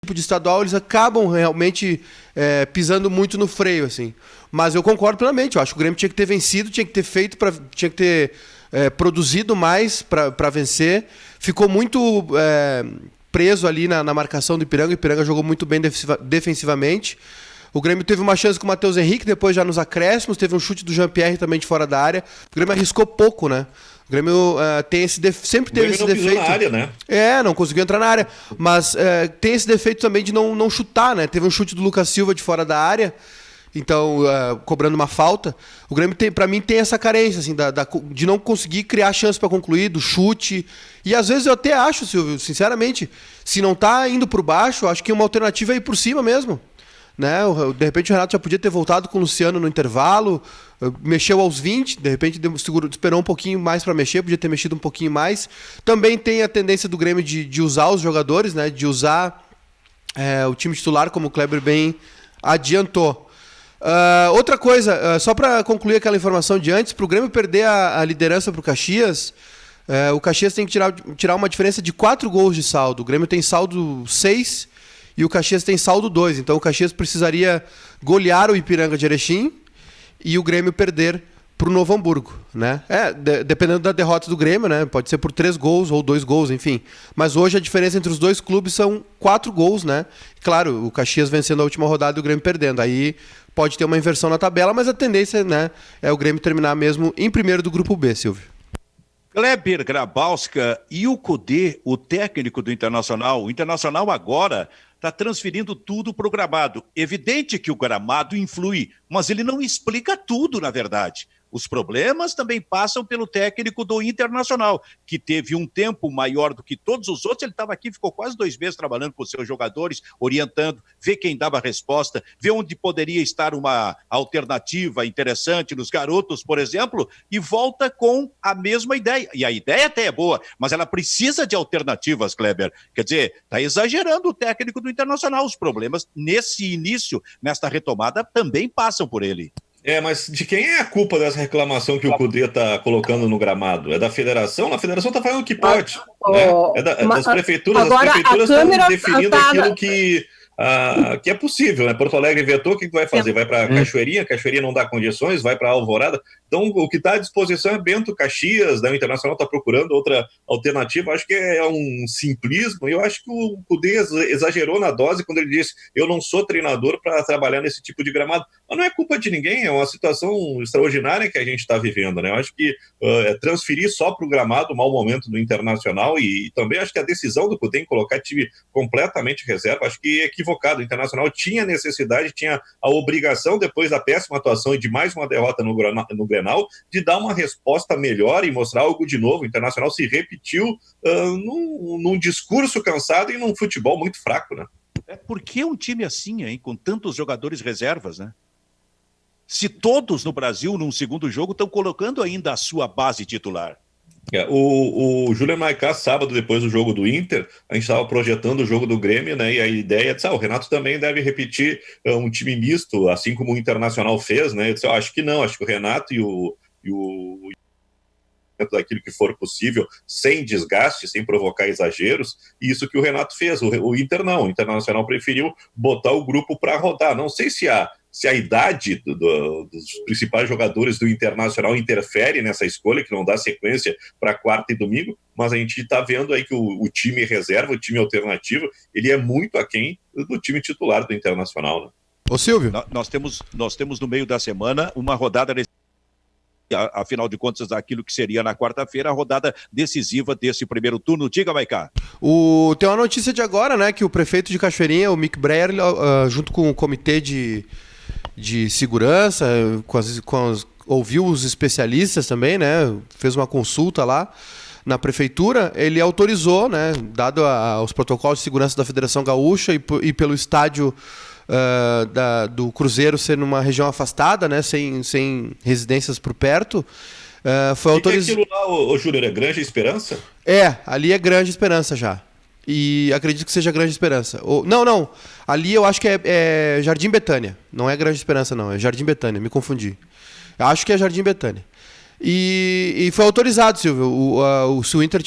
tipo de estadual, eles acabam realmente pisando muito no freio, assim. Mas eu concordo plenamente, eu acho que o Grêmio tinha que ter vencido, tinha que ter feito, tinha que ter produzido mais para vencer. Ficou muito preso ali na marcação do Ipiranga. O Ipiranga jogou muito bem defensivamente. O Grêmio teve uma chance com o Matheus Henrique, depois já nos acréscimos, teve um chute do Jean-Pierre também de fora da área. O Grêmio arriscou pouco, né? O Grêmio tem sempre teve esse defeito. Na área, né? Não conseguiu entrar na área. Mas tem esse defeito também de não chutar, né? Teve um chute do Lucas Silva de fora da área, então cobrando uma falta. O Grêmio, para mim, tem essa carência assim, de não conseguir criar chance para concluir, do chute. E às vezes eu até acho, Silvio, sinceramente, se não tá indo por baixo, acho que uma alternativa é ir por cima mesmo. Né? De repente o Renato já podia ter voltado com o Luciano no intervalo, mexeu aos 20, de repente esperou um pouquinho mais para mexer, podia ter mexido um pouquinho mais. Também tem a tendência do Grêmio de usar os jogadores, né? De usar o time titular, como o Kleber bem adiantou. Outra coisa, só para concluir aquela informação de antes, para o Grêmio perder a liderança para o Caxias, o Caxias tem que tirar uma diferença de 4 gols de saldo. O Grêmio tem saldo 6 e o Caxias tem saldo 2. Então o Caxias precisaria golear o Ipiranga de Erechim e o Grêmio perder para o Novo Hamburgo, né? Dependendo da derrota do Grêmio, né? Pode ser por 3 gols ou 2 gols, enfim. Mas hoje a diferença entre os dois clubes são 4 gols, né? Claro, o Caxias vencendo a última rodada e o Grêmio perdendo. Aí pode ter uma inversão na tabela, mas a tendência, né, é o Grêmio terminar mesmo em primeiro do grupo B, Silvio. Kleber Grabowska e o Cudê, o técnico do Internacional. O Internacional agora está transferindo tudo para o gramado. Evidente que o gramado influi, mas ele não explica tudo, na verdade. Os problemas também passam pelo técnico do Internacional, que teve um tempo maior do que todos os outros. Ele estava aqui, ficou quase 2 meses trabalhando com os seus jogadores, orientando, ver quem dava a resposta, ver onde poderia estar uma alternativa interessante nos garotos, por exemplo, e volta com a mesma ideia. E a ideia até é boa, mas ela precisa de alternativas, Kleber. Quer dizer, está exagerando o técnico do Internacional. Os problemas nesse início, nesta retomada, também passam por ele. Mas de quem é a culpa dessa reclamação que o Cudê está colocando no gramado? É da federação? A federação está fazendo o que pode. Né? Das prefeituras. Agora, as prefeituras estão definindo aquilo aquilo que é possível, né? Porto Alegre vetou, o que vai fazer? Vai para Cachoeirinha, Cachoeirinha não dá condições, vai para Alvorada. Então, o que está à disposição é Bento, Caxias, né? O Internacional está procurando outra alternativa. Acho que é um simplismo, e eu acho que o Cudê exagerou na dose quando ele disse: eu não sou treinador para trabalhar nesse tipo de gramado. Mas não é culpa de ninguém, é uma situação extraordinária que a gente está vivendo, né? Eu acho que transferir só para o gramado o mau momento do Internacional, e também acho que a decisão do Cudê em colocar time completamente reserva, acho que é equivocado. O Internacional tinha necessidade, tinha a obrigação, depois da péssima atuação e de mais uma derrota no Grenal, de dar uma resposta melhor e mostrar algo de novo. O Internacional se repetiu num discurso cansado e num futebol muito fraco, né? Por que um time assim, hein, com tantos jogadores reservas, né? Se todos no Brasil, num segundo jogo, estão colocando ainda a sua base titular. O Júlio Maicá, sábado, depois do jogo do Inter, a gente estava projetando o jogo do Grêmio, né? E a ideia é o Renato também deve repetir um time misto, assim como o Internacional fez, né? Eu disse, acho que não, acho que o Renato e o daquilo que for possível, sem desgaste, sem provocar exageros, e isso que o Renato fez. O Inter não, o Internacional preferiu botar o grupo para rodar. Não sei se a idade dos principais jogadores do Internacional interfere nessa escolha, que não dá sequência para quarta e domingo, mas a gente está vendo aí que o time reserva, o time alternativo, ele é muito aquém do time titular do Internacional, né? Ô Silvio. Nós temos no meio da semana uma rodada, afinal de contas, aquilo que seria na quarta-feira, a rodada decisiva desse primeiro turno. Diga, Maicá. Tem uma notícia de agora, né, que o prefeito de Cachoeirinha, o Mick Breyer, junto com o comitê de segurança, ouviu os especialistas também, né, fez uma consulta lá na prefeitura, ele autorizou, né, dado os protocolos de segurança da Federação Gaúcha e pelo estádio do Cruzeiro ser numa região afastada, né, sem residências por perto, foi autorizado. E aquilo lá, o Júnior, é Granja Esperança? Ali é Granja Esperança já. E acredito que seja Granja Esperança. Não. Ali eu acho que é Jardim Betânia. Não é Granja Esperança, não. É Jardim Betânia. Me confundi. Eu acho que é Jardim Betânia. E foi autorizado, Silvio. Se o Inter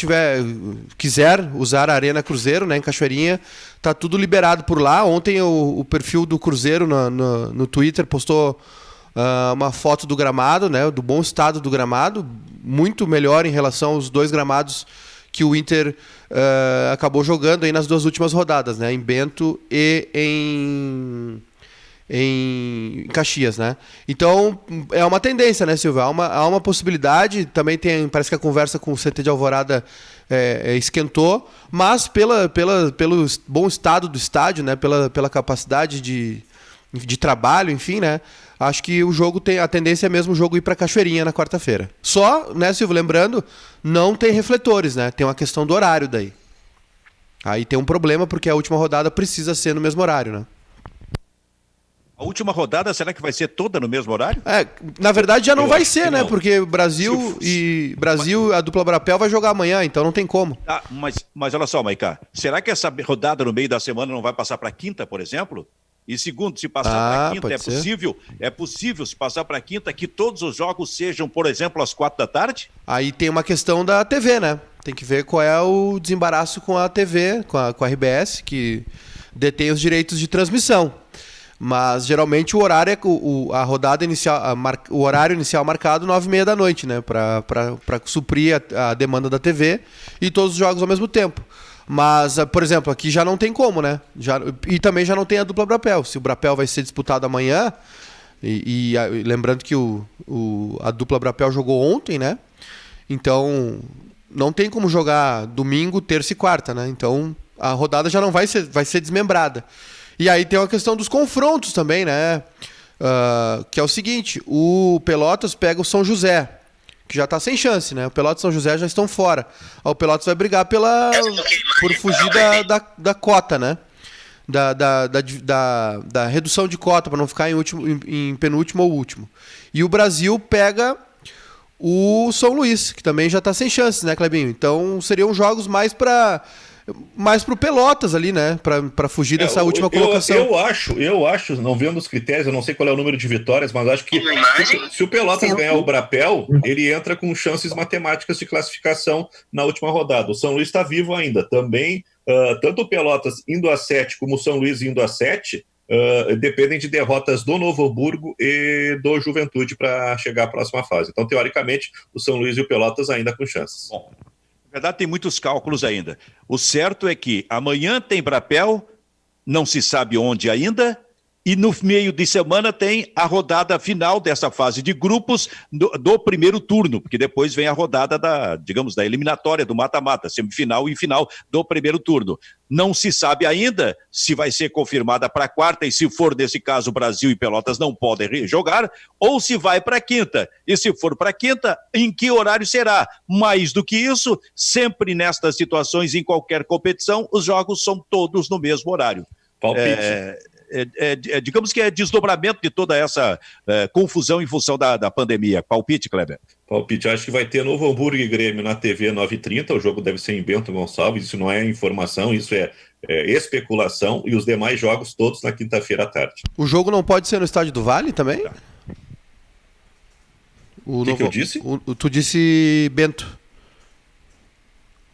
quiser usar a Arena Cruzeiro, né, em Cachoeirinha, tá tudo liberado por lá. Ontem o perfil do Cruzeiro no Twitter postou uma foto do gramado, né, do bom estado do gramado, muito melhor em relação aos 2 gramados que o Inter acabou jogando aí nas 2 últimas rodadas, né, em Bento e em Caxias, né? Então, é uma tendência, né, Silvio? Há uma possibilidade, também parece que a conversa com o CT de Alvorada esquentou, mas pelo bom estado do estádio, né, pela capacidade de trabalho, enfim, né, acho que o jogo a tendência é mesmo o jogo ir para Cachoeirinha na quarta-feira. Só, né, Silvio, lembrando, não tem refletores, né? Tem uma questão do horário daí. Aí tem um problema porque a última rodada precisa ser no mesmo horário, né? A última rodada, será que vai ser toda no mesmo horário? Na verdade já não vai ser, né? Não. Porque Brasil a dupla Brapel vai jogar amanhã, então não tem como. Mas olha só, Maiká, será que essa rodada no meio da semana não vai passar para quinta, por exemplo? E segundo, se passar para quinta, é possível se passar para quinta que todos os jogos sejam, por exemplo, às 4 da tarde? Aí tem uma questão da TV, né? Tem que ver qual é o desembaraço com a TV, com a RBS, que detém os direitos de transmissão. Mas geralmente o horário a rodada inicial, o horário inicial marcado 9h30 da noite, né? Para suprir a demanda da TV e todos os jogos ao mesmo tempo. Mas, por exemplo, aqui já não tem como, né? E também já não tem a dupla Brapel. Se o Brapel vai ser disputado amanhã, e lembrando que a dupla Brapel jogou ontem, né? Então não tem como jogar domingo, terça e quarta, né? Então a rodada já não vai ser desmembrada. E aí tem uma questão dos confrontos também, né? Que é o seguinte, o Pelotas pega o São José, que já está sem chance, né? O Pelotas e São José já estão fora. O Pelotas vai brigar por fugir da cota, né? Da redução de cota, para não ficar em penúltimo ou último. E o Brasil pega o São Luís, que também já está sem chances, né, Clebinho? Então seriam jogos mais pro Pelotas ali, né? Pra fugir dessa última colocação. Eu acho, não vendo os critérios, eu não sei qual é o número de vitórias, mas acho que se o Pelotas ganhar o Brapel, ele entra com chances matemáticas de classificação na última rodada. O São Luís está vivo ainda. Também, tanto o Pelotas indo a 7 como o São Luís indo a 7, dependem de derrotas do Novo Hamburgo e do Juventude para chegar à próxima fase. Então, teoricamente, o São Luís e o Pelotas ainda com chances. Bom. Na verdade, tem muitos cálculos ainda. O certo é que amanhã tem Brapel, não se sabe onde ainda, e no meio de semana tem a rodada final dessa fase de grupos do primeiro turno, porque depois vem a rodada da eliminatória, do mata-mata, semifinal e final do primeiro turno. Não se sabe ainda se vai ser confirmada para a quarta, e se for nesse caso Brasil e Pelotas não podem jogar, ou se vai para a quinta. E se for para a quinta, em que horário será? Mais do que isso, sempre nestas situações, em qualquer competição, os jogos são todos no mesmo horário. Palpite. Digamos que é desdobramento de toda essa confusão em função da pandemia. Palpite, Kleber? Palpite, acho que vai ter Novo Hamburgo e Grêmio na TV 9h30, o jogo deve ser em Bento Gonçalves, isso não é informação, isso é especulação, e os demais jogos todos na quinta-feira à tarde. O jogo não pode ser no Estádio do Vale também? Tá. O que eu disse? Tu disse Bento.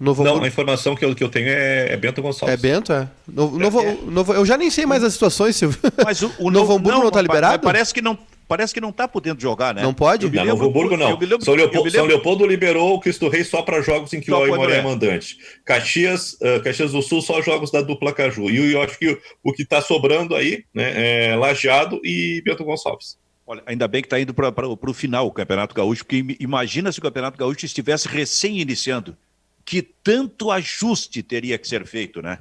Não, a informação que eu tenho é Bento Gonçalves. É Bento, é? Eu já nem sei mais as situações, Silvio. Mas o Novo Hamburgo não está liberado? Parece que não está podendo jogar, né? Não pode? Novo Hamburgo não. São Leopoldo liberou o Cristo Rei só para jogos em que o Aimoré é mandante. Caxias do Sul, só jogos da dupla Caju. E eu acho que o que está sobrando aí, né, é Lajeado e Bento Gonçalves. Olha, ainda bem que está indo para o final o Campeonato Gaúcho, porque imagina se o Campeonato Gaúcho estivesse recém-iniciando. Que tanto ajuste teria que ser feito, né?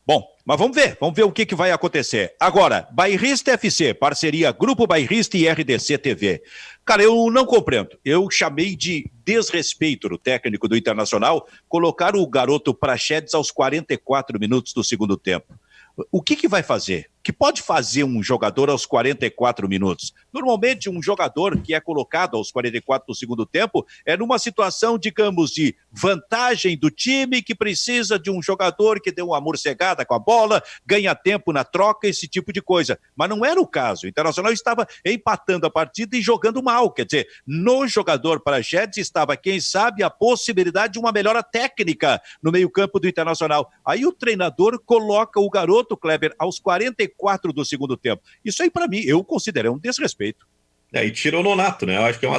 Bom, mas vamos ver o que vai acontecer. Agora, Bairrista FC, parceria Grupo Bairrista e RDC TV. Cara, eu não compreendo. Eu chamei de desrespeito no técnico do Internacional colocar o garoto Praxedes aos 44 minutos do segundo tempo. O que vai fazer? que pode fazer um jogador aos 44 minutos? Normalmente, um jogador que é colocado aos 44 do segundo tempo é numa situação, digamos, de vantagem do time, que precisa de um jogador que dê uma morcegada com a bola, ganha tempo na troca, esse tipo de coisa. Mas não era o caso. O Internacional estava empatando a partida e jogando mal. Quer dizer, no jogador Praxedes estava, quem sabe, a possibilidade de uma melhora técnica no meio-campo do Internacional. Aí o treinador coloca o garoto, Kleber, aos 44 do segundo tempo. Isso aí, para mim, eu considero um desrespeito. E tira o Nonato, né? Eu acho que é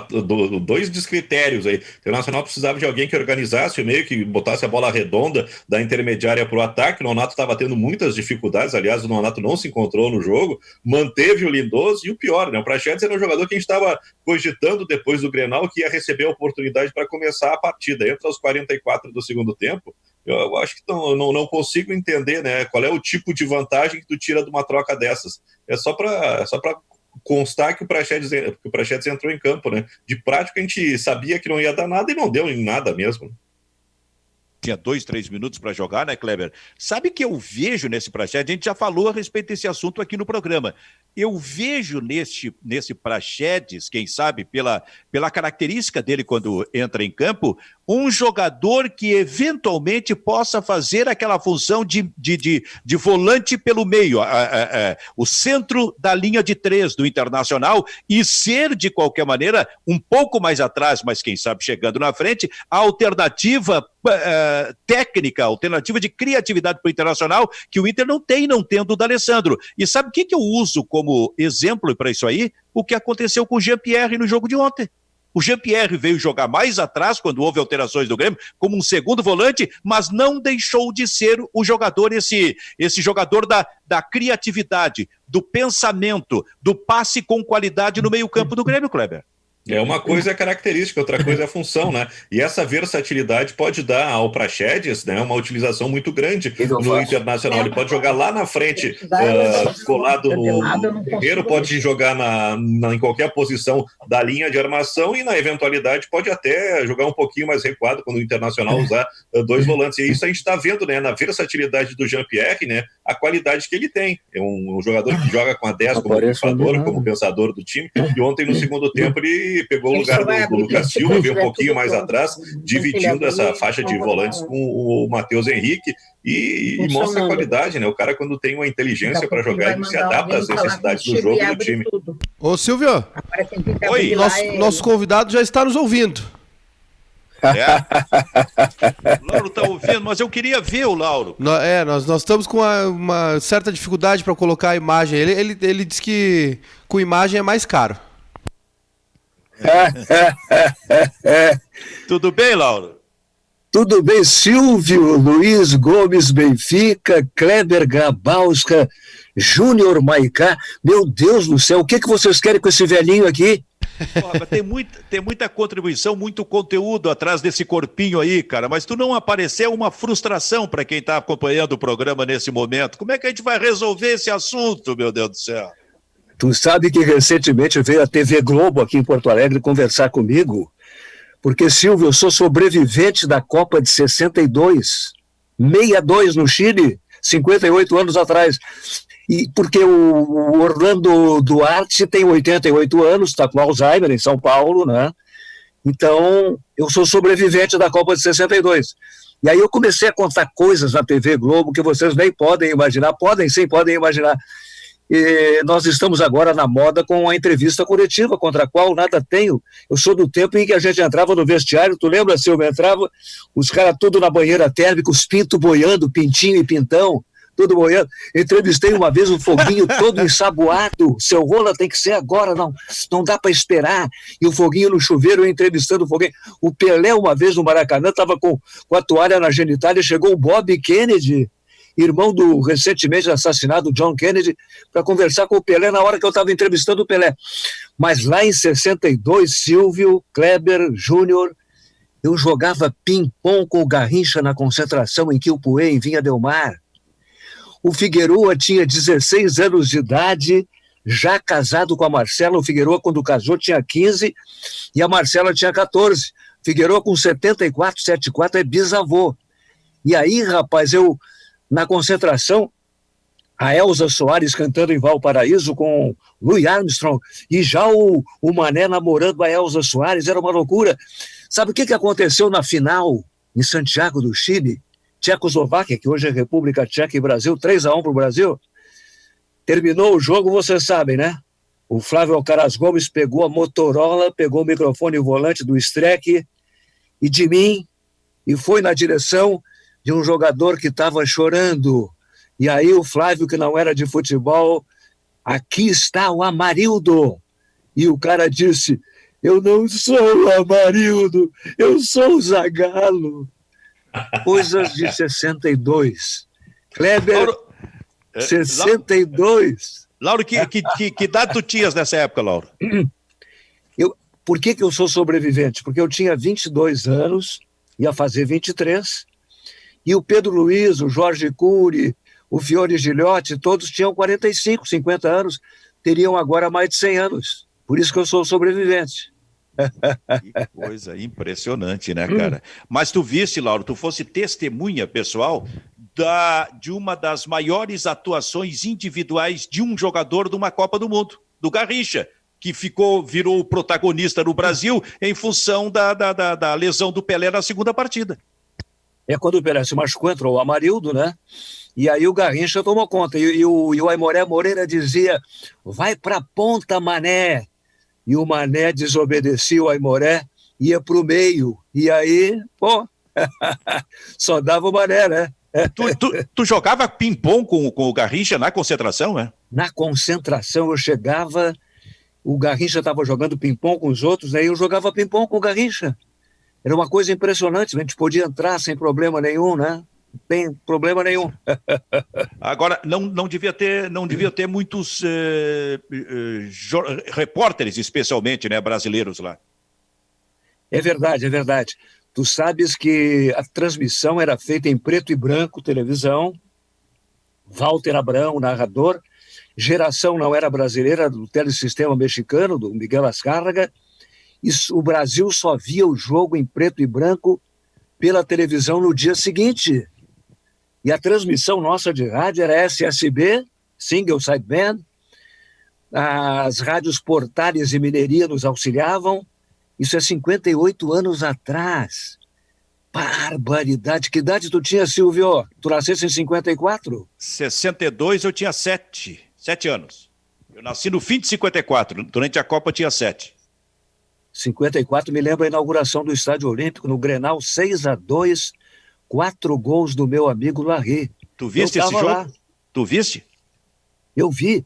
dois descritérios aí. O Internacional precisava de alguém que organizasse o meio, que botasse a bola redonda da intermediária para o ataque. O Nonato estava tendo muitas dificuldades. Aliás, o Nonato não se encontrou no jogo, manteve o Lindoso e o pior, né? O Praxedes era um jogador que a gente estava cogitando depois do Grenal, que ia receber a oportunidade para começar a partida. Entra aos 44 do segundo tempo. Eu acho que não consigo entender, né? Qual é o tipo de vantagem que tu tira de uma troca dessas. É só para constar que o Praxedes entrou em campo, né? De prática a gente sabia que não ia dar nada e não deu em nada mesmo. Tinha 2, 3 minutos para jogar, né, Kleber? Sabe que eu vejo nesse Praxedes, a gente já falou a respeito desse assunto aqui no programa. Eu vejo nesse Praxedes, quem sabe, pela característica dele quando entra em campo, um jogador que eventualmente possa fazer aquela função de volante pelo meio, o centro da linha de 3 do Internacional, e ser, de qualquer maneira, um pouco mais atrás, mas quem sabe chegando na frente, a alternativa técnica, alternativa de criatividade para o Internacional, que o Inter não tem, não tendo o D'Alessandro. E sabe o que eu uso como exemplo para isso aí? O que aconteceu com o Jean-Pierre no jogo de ontem. O Jean-Pierre veio jogar mais atrás, quando houve alterações do Grêmio, como um segundo volante, mas não deixou de ser o jogador, esse jogador da criatividade, do pensamento, do passe com qualidade no meio-campo do Grêmio, Kleber. Uma coisa é característica, outra coisa é função, né? E essa versatilidade pode dar ao Praxedes, né, uma utilização muito grande no Internacional. Ele pode jogar lá na frente, colado no Guerreiro, pode jogar em qualquer posição da linha de armação e, na eventualidade, pode até jogar um pouquinho mais recuado quando o Internacional usar 2 volantes. E isso a gente está vendo, né, na versatilidade do Jean-Pierre, né, a qualidade que ele tem. É um jogador que joga com a 10 como pensador do time. E ontem, no segundo tempo, ele pegou o lugar do Lucas Silva, veio um pouquinho mais atrás, dividindo essa faixa de volantes com o Matheus Henrique e mostra a qualidade, né? O cara, quando tem uma inteligência para jogar, ele se adapta às necessidades do jogo e do time. Ô, Silvio, oi, nosso convidado já está nos ouvindo. O Lauro está ouvindo, mas eu queria ver o Lauro. Nós estamos com uma certa dificuldade para colocar a imagem. Ele diz que com imagem é mais caro. Tudo bem, Lauro? Tudo bem, Silvio, Luiz Gomes, Benfica, Kleber Grabowska, Júnior Maicá. Meu Deus do céu, o que vocês querem com esse velhinho aqui? Tem muita contribuição, muito conteúdo atrás desse corpinho aí, cara, mas tu não apareceu, uma frustração para quem está acompanhando o programa nesse momento. Como é que a gente vai resolver esse assunto, meu Deus do céu? Tu sabe que recentemente veio a TV Globo aqui em Porto Alegre conversar comigo, porque, Silvio, eu sou sobrevivente da Copa de 62, 62 no Chile, 58 anos atrás. E porque o Orlando Duarte tem 88 anos, está com Alzheimer em São Paulo, né? Então, eu sou sobrevivente da Copa de 62. E aí eu comecei a contar coisas na TV Globo que vocês nem podem imaginar. Podem sim, podem imaginar. E nós estamos agora na moda com a entrevista coletiva, contra a qual nada tenho. Eu sou do tempo em que a gente entrava no vestiário, tu lembra, Silvio? Entrava, os caras tudo na banheira térmica, os pintos boiando, pintinho e pintão, tudo boiando. Entrevistei uma vez o Foguinho todo ensaboado, seu rola tem que ser agora, não dá para esperar. E o Foguinho no chuveiro, eu entrevistando o Foguinho. O Pelé, uma vez no Maracanã, estava com a toalha na genitália, chegou o Bob Kennedy, irmão do recentemente assassinado John Kennedy, para conversar com o Pelé na hora que eu estava entrevistando o Pelé. Mas lá em 62, Silvio, Kleber, Júnior, eu jogava ping-pong com o Garrincha na concentração em Quilpué, em Vinha del Mar. O Figueroa tinha 16 anos de idade, já casado com a Marcela. O Figueroa, quando casou, tinha 15 e a Marcela tinha 14. Figueroa, com 74, 74, é bisavô. E aí, rapaz, eu... Na concentração, a Elza Soares cantando em Valparaíso com Louis Armstrong, e já o Mané namorando a Elza Soares, era uma loucura. Sabe o que aconteceu na final em Santiago do Chile? Tchecoslováquia, que hoje é República Tcheca, e Brasil, 3-1 para o Brasil. Terminou o jogo, vocês sabem, né? O Flávio Alcaraz Gomes pegou a Motorola, pegou o microfone e o volante do Streck e de mim, e foi na direção de um jogador que estava chorando. E aí o Flávio, que não era de futebol, aqui está o Amarildo. E o cara disse, eu não sou o Amarildo, eu sou o Zagallo. Coisas de 62. Kleber, Lauro, 62. Lauro, que idade tu tinhas nessa época, Lauro? Por que eu sou sobrevivente? Porque eu tinha 22 anos, ia fazer 23, e o Pedro Luiz, o Jorge Cury, o Fiore Gilhote, todos tinham 45, 50 anos, teriam agora mais de 100 anos. Por isso que eu sou sobrevivente. Que coisa impressionante, né, cara? Mas tu viste, Lauro, tu fosse testemunha pessoal de uma das maiores atuações individuais de um jogador de uma Copa do Mundo, do Garrincha, que virou o protagonista no Brasil em função da lesão do Pelé na segunda partida. É quando o Pelé se machucou, entrou o Amarildo, né? E aí o Garrincha tomou conta. E o Aimoré Moreira dizia, vai pra ponta, Mané. E o Mané desobedecia o Aimoré, ia pro meio. E aí, pô, só dava o Mané, né? Tu jogava ping-pong com o Garrincha na concentração, né? Na concentração eu chegava, o Garrincha estava jogando ping-pong com os outros, aí eu jogava ping-pong com o Garrincha. Era uma coisa impressionante, a gente podia entrar sem problema nenhum, né? Não tem problema nenhum. Agora, não devia ter muitos repórteres, especialmente, né, brasileiros lá. É verdade, é verdade. Tu sabes que a transmissão era feita em preto e branco, televisão, Walter Abrão, narrador, geração não era brasileira, do telesistema mexicano, do Miguel Azcárraga, e o Brasil só via o jogo em preto e branco pela televisão no dia seguinte. E a transmissão nossa de rádio era SSB, Single Sideband, as rádios Portales e Mineiria nos auxiliavam. Isso é 58 anos atrás. Barbaridade. Que idade tu tinha, Silvio? Tu nasceste em 54? 62 eu tinha 7 anos. Eu nasci no fim de 54, durante a Copa eu tinha 7. 54 me lembra a inauguração do Estádio Olímpico, no Grenal, 6-2, 4 gols do meu amigo Larry. Tu viste esse jogo? Lá. Tu viste? Eu vi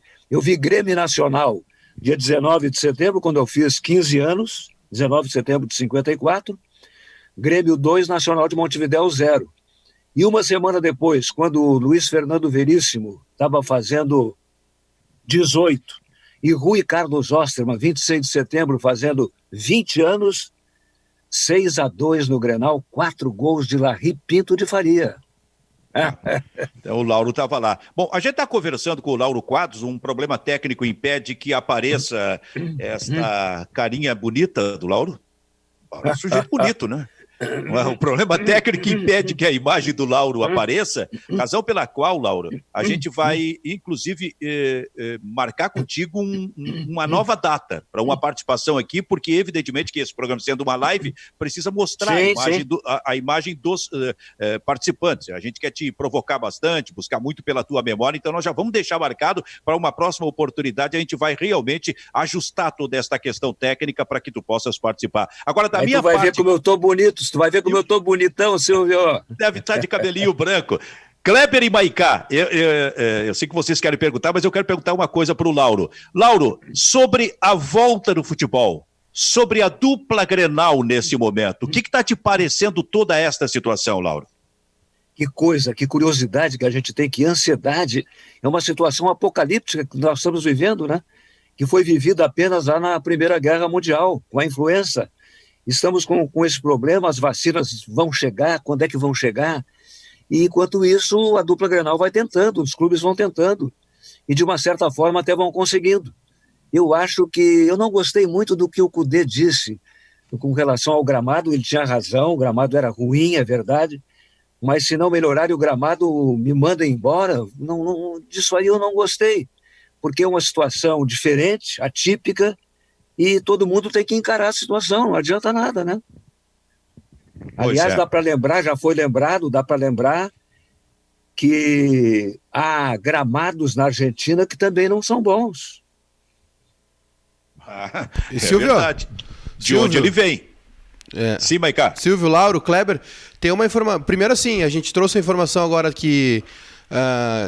Grêmio Nacional, dia 19 de setembro, quando eu fiz 15 anos, 19 de setembro de 54, Grêmio 2, Nacional de Montevidéu 0. E uma semana depois, quando o Luiz Fernando Veríssimo estava fazendo 18, e Rui Carlos Osterman, 26 de setembro, fazendo 20 anos, 6-2 no Grenal, 4 gols de Larry Pinto de Faria. Então, o Lauro estava lá. Bom, a gente está conversando com o Lauro Quadros, um problema técnico impede que apareça essa carinha bonita do Lauro. É um sujeito bonito, né? O problema técnico impede que a imagem do Lauro apareça, razão pela qual, Lauro, a gente vai, inclusive, marcar contigo uma nova data para uma participação aqui, porque, evidentemente, que esse programa, sendo uma live, precisa mostrar a imagem dos participantes. A gente quer te provocar bastante, buscar muito pela tua memória, então nós já vamos deixar marcado para uma próxima oportunidade, a gente vai realmente ajustar toda esta questão técnica para que tu possas participar. Agora, da minha parte... Tu vai ver como eu tô bonito. Tu vai ver como eu tô bonitão, Silvio. Deve estar de cabelinho branco. Kleber e Maicá, eu sei que vocês querem perguntar, mas eu quero perguntar uma coisa para o Lauro. Lauro, sobre a volta do futebol, sobre a dupla Grenal nesse momento, o que está te parecendo toda esta situação, Lauro? Que coisa, que curiosidade que a gente tem, que ansiedade. É uma situação apocalíptica que nós estamos vivendo, né? Que foi vivida apenas lá na Primeira Guerra Mundial, com a influenza. Estamos com esse problema, as vacinas vão chegar, quando é que vão chegar? E enquanto isso, a dupla Grenal vai tentando, os clubes vão tentando, e de uma certa forma até vão conseguindo. Eu acho que, eu não gostei muito do que o Cudê disse com relação ao gramado, ele tinha razão, o gramado era ruim, é verdade, mas se não melhorarem o gramado, me mandem embora. Disso aí eu não gostei, porque é uma situação diferente, atípica, e todo mundo tem que encarar a situação, não adianta nada, né? Aliás, dá para lembrar, já foi lembrado, dá para lembrar que há gramados na Argentina que também não são bons. É verdade. De onde ele vem. Sim, Maiká. Silvio, Lauro, Kleber, tem uma informação. Primeiro, assim, a gente trouxe a informação agora que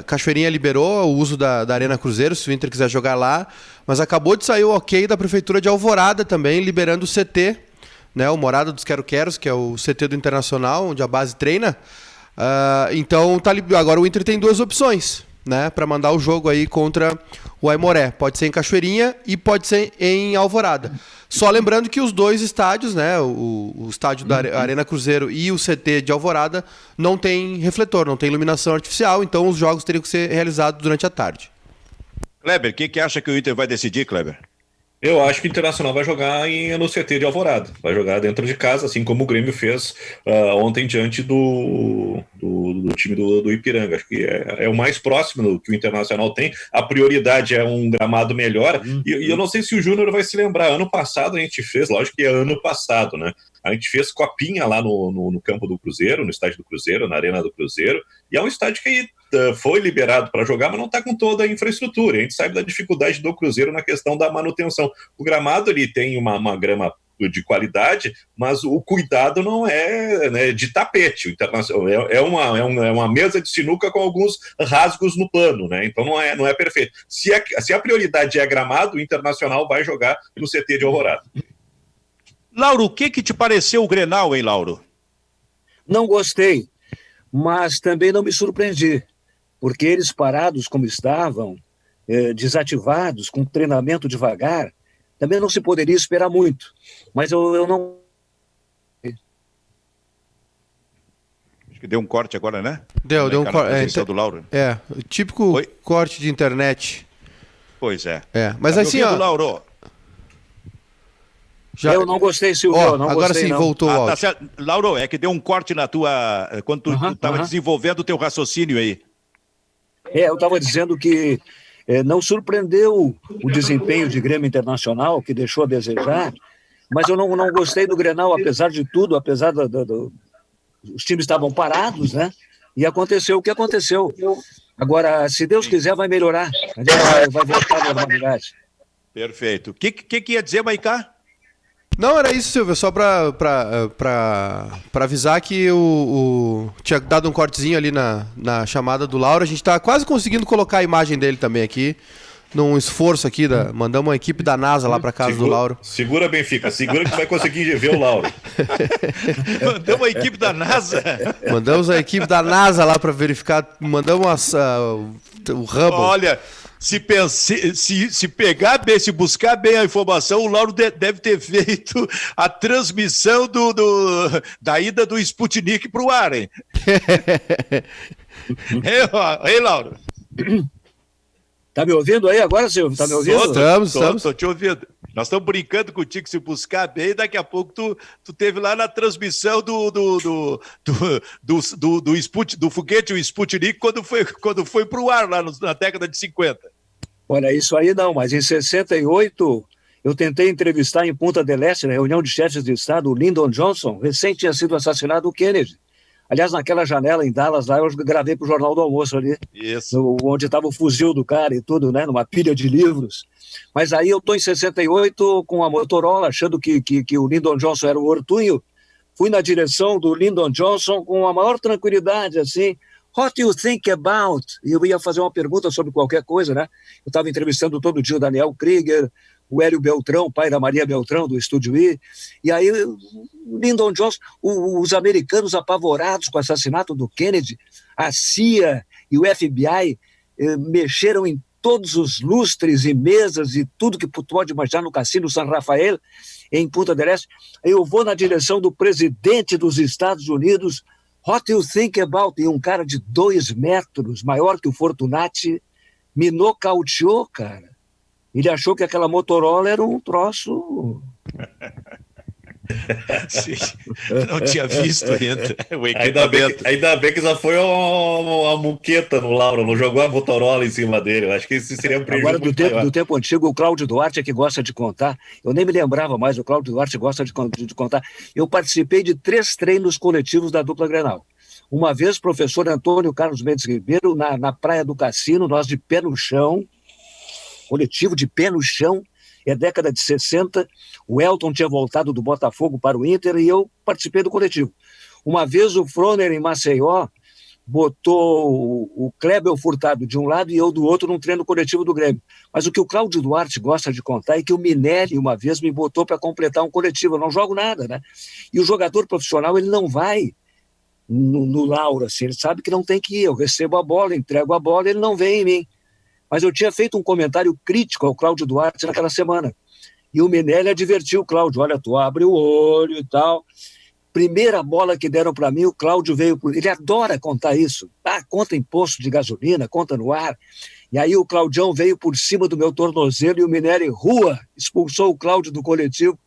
Cachoeirinha liberou o uso da Arena Cruzeiro, se o Inter quiser jogar lá, mas acabou de sair o ok da Prefeitura de Alvorada também, liberando o CT, né, o Morada dos Quero-Queros, que é o CT do Internacional, onde a base treina. Então, agora o Inter tem duas opções, né, para mandar o jogo aí contra o Aimoré. Pode ser em Cachoeirinha e pode ser em Alvorada. Só lembrando que os dois estádios, né, o estádio da Arena Cruzeiro e o CT de Alvorada, não tem refletor, não tem iluminação artificial, então os jogos teriam que ser realizados durante a tarde. Kleber, o que acha que o Inter vai decidir, Kleber? Eu acho que o Internacional vai jogar no CT de Alvorada. Vai jogar dentro de casa, assim como o Grêmio fez ontem diante do time do Ipiranga. Acho que é o mais próximo que o Internacional tem. A prioridade é um gramado melhor. E eu não sei se o Júnior vai se lembrar. Ano passado a gente fez, lógico que é ano passado, né? A gente fez copinha lá no campo do Cruzeiro, no estádio do Cruzeiro, na Arena do Cruzeiro. E é um estádio que foi liberado para jogar, mas não está com toda a infraestrutura. A gente sabe da dificuldade do Cruzeiro na questão da manutenção. O gramado ele tem uma grama de qualidade, mas o cuidado não é, né, de tapete. O Internacional é uma mesa de sinuca com alguns rasgos no pano, né? Então não é perfeito. Se a prioridade é gramado, o Internacional vai jogar no CT de Alvorada. Lauro, o que te pareceu o Grenal, hein, Lauro? Não gostei, mas também não me surpreendi, porque eles parados como estavam, desativados, com treinamento devagar, também não se poderia esperar muito. Mas eu não... Acho que deu um corte agora, né? Deu um corte. Do Lauro. O típico corte de internet. Pois é. Mas tá assim, ouvindo, Lauro? Eu não gostei, Silvio. Agora gostei, sim, não. voltou o áudio. Tá certo. Lauro, é que deu um corte na tua... Quando tu estava desenvolvendo o teu raciocínio aí. Eu estava dizendo que não surpreendeu o desempenho de Grêmio Internacional, que deixou a desejar, mas eu não gostei do Grenal, apesar de tudo, apesar os times estavam parados, né? E aconteceu o que aconteceu. Agora, se Deus quiser, vai melhorar. A gente vai voltar à normalidade. Perfeito. O que ia dizer, Maiká? Não, era isso, Silvio, só pra avisar que tinha dado um cortezinho ali na chamada do Lauro. A gente tá quase conseguindo colocar a imagem dele também aqui, num esforço aqui, mandamos uma equipe da NASA lá pra casa do Lauro. Segura, Benfica, segura que tu vai conseguir ver o Lauro. Mandamos a equipe da NASA? Mandamos a equipe da NASA lá pra verificar, mandamos o Hubble. Olha... Se pegar bem, se buscar bem a informação, o Lauro deve ter feito a transmissão da ida do Sputnik para o ar, hein? Ei, Lauro. Tá me ouvindo aí agora, Silvio? Tá me ouvindo? Estamos. Tô te ouvindo. Nós estamos brincando contigo, se buscar bem, daqui a pouco tu teve lá na transmissão do foguete, o Sputnik, quando foi pro ar lá na década de 50. Olha, isso aí não, mas em 68 eu tentei entrevistar em Punta del Este, na reunião de chefes de Estado, o Lyndon Johnson, recém tinha sido assassinado o Kennedy. Aliás, naquela janela em Dallas, lá eu gravei para o Jornal do Almoço ali, onde estava o fuzil do cara e tudo, né, numa pilha de livros. Mas aí eu estou em 68 com a Motorola, achando que o Lyndon Johnson era o Ortunho. Fui na direção do Lyndon Johnson com a maior tranquilidade, assim, what do you think about? E eu ia fazer uma pergunta sobre qualquer coisa, né? Eu estava entrevistando todo dia o Daniel Krieger, o Hélio Beltrão, pai da Maria Beltrão, do Estúdio I, e aí o Lyndon Johnson, os americanos apavorados com o assassinato do Kennedy, a CIA e o FBI mexeram em todos os lustres e mesas e tudo que pode imaginar no Cassino San Rafael, em Punta del Este. Eu vou na direção do presidente dos Estados Unidos, what do you think about? E um cara de 2 metros, maior que o Fortunati, me nocauteou, cara. Ele achou que aquela Motorola era um troço... Sim, não tinha visto ainda o Ainda equipamento. bem que já foi uma muqueta no Lauro, não jogou a Motorola em cima dele. Eu acho que esse seria um prejuízo Agora, muito maior. do tempo antigo, o Cláudio Duarte é que gosta de contar. Eu nem me lembrava mais, o Cláudio Duarte gosta de contar. Eu participei de 3 treinos coletivos da dupla Grenal. Uma vez, professor Antônio Carlos Mendes Ribeiro, na Praia do Cassino, nós de pé no chão, coletivo de pé no chão, é década de 60, o Elton tinha voltado do Botafogo para o Inter e eu participei do coletivo. Uma vez o Froner em Maceió botou o Kleber Furtado de um lado e eu do outro num treino coletivo do Grêmio. Mas o que o Cláudio Duarte gosta de contar é que o Minelli uma vez me botou para completar um coletivo. Eu não jogo nada, né? E o jogador profissional, ele não vai no Lauro, assim, ele sabe que não tem que ir. Eu recebo a bola, entrego a bola, ele não vem em mim. Mas eu tinha feito um comentário crítico ao Cláudio Duarte naquela semana. E o Minelli advertiu o Cláudio, olha, tu abre o olho e tal. Primeira bola que deram para mim, o Cláudio veio... Ele adora contar isso. Conta em posto de gasolina, conta no ar. E aí o Claudião veio por cima do meu tornozelo e o Minelli, expulsou o Cláudio do coletivo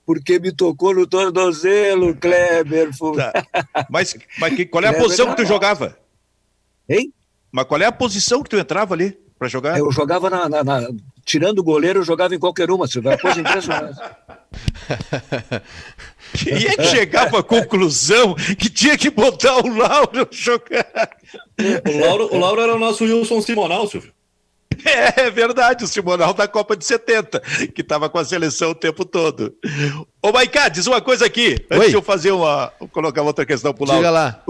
porque me tocou no tornozelo, Kleber. Tá. Mas qual é a posição que tu jogava? Hein? Mas qual é a posição que tu entrava ali para jogar? Eu jogava tirando o goleiro, eu jogava em qualquer uma, Silvio. Coisa impressionante. Quem é que chegava à conclusão que tinha que botar o Lauro jogar? O Lauro era o nosso Wilson Simonal, Silvio. É verdade, o Simonal da Copa de 70, que estava com a seleção o tempo todo. Ô, Maiká, diz uma coisa aqui, antes de eu colocar outra questão pro Lauro. Diga lá.